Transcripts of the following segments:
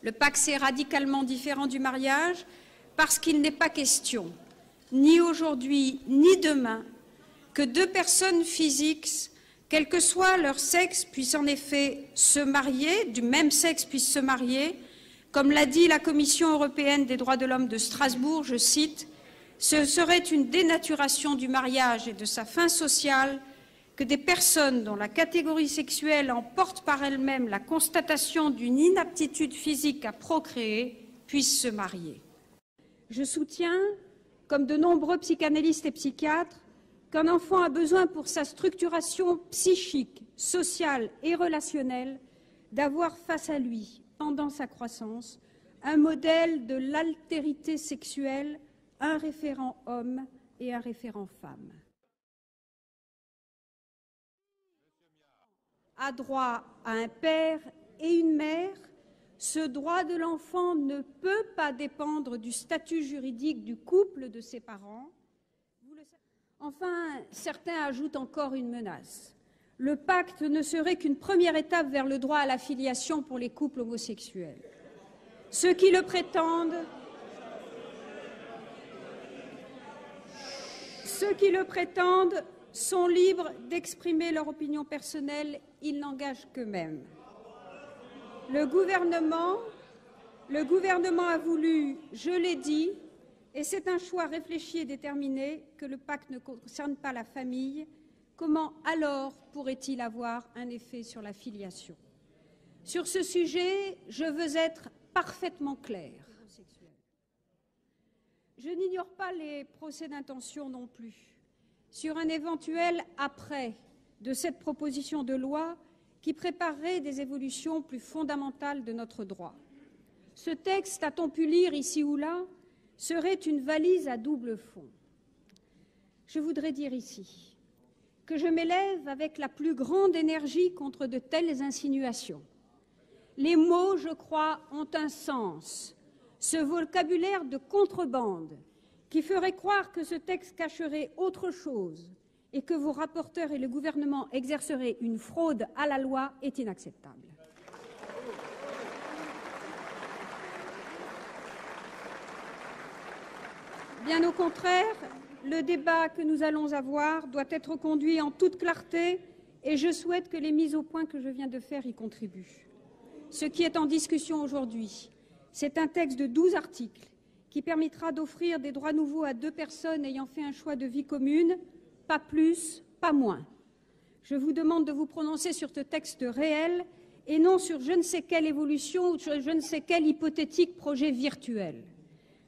Le Pacs est radicalement différent du mariage parce qu'il n'est pas question, ni aujourd'hui ni demain, que deux personnes physiques, quel que soit leur sexe, puissent en effet se marier, du même sexe puissent se marier, comme l'a dit la Commission européenne des droits de l'homme de Strasbourg, je cite, « Ce serait une dénaturation du mariage et de sa fin sociale que des personnes dont la catégorie sexuelle emporte par elle-même la constatation d'une inaptitude physique à procréer puissent se marier. » Je soutiens, comme de nombreux psychanalystes et psychiatres, qu'un enfant a besoin pour sa structuration psychique, sociale et relationnelle d'avoir face à lui, pendant sa croissance, un modèle de l'altérité sexuelle, un référent homme et un référent femme. A droit à un père et une mère, ce droit de l'enfant ne peut pas dépendre du statut juridique du couple de ses parents. Enfin, certains ajoutent encore une menace. Le pacte ne serait qu'une première étape vers le droit à la filiation pour les couples homosexuels. Ceux qui le prétendent sont libres d'exprimer leur opinion personnelle, ils n'engagent qu'eux-mêmes. Le gouvernement a voulu, je l'ai dit, et c'est un choix réfléchi et déterminé, que le pacte ne concerne pas la famille. Comment alors pourrait-il avoir un effet sur la filiation? Sur ce sujet, je veux être parfaitement claire. Je n'ignore pas les procès d'intention non plus sur un éventuel après de cette proposition de loi qui préparerait des évolutions plus fondamentales de notre droit. Ce texte, a-t-on pu lire ici ou là, serait une valise à double fond. Je voudrais dire ici que je m'élève avec la plus grande énergie contre de telles insinuations. Les mots, je crois, ont un sens. Ce vocabulaire de contrebande qui ferait croire que ce texte cacherait autre chose et que vos rapporteurs et le gouvernement exerceraient une fraude à la loi est inacceptable. Bien au contraire, le débat que nous allons avoir doit être conduit en toute clarté et je souhaite que les mises au point que je viens de faire y contribuent. Ce qui est en discussion aujourd'hui, c'est un texte de 12 articles qui permettra d'offrir des droits nouveaux à deux personnes ayant fait un choix de vie commune, pas plus, pas moins. Je vous demande de vous prononcer sur ce texte réel et non sur je ne sais quelle évolution ou sur je ne sais quel hypothétique projet virtuel.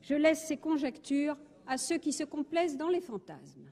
Je laisse ces conjectures à ceux qui se complaisent dans les fantasmes.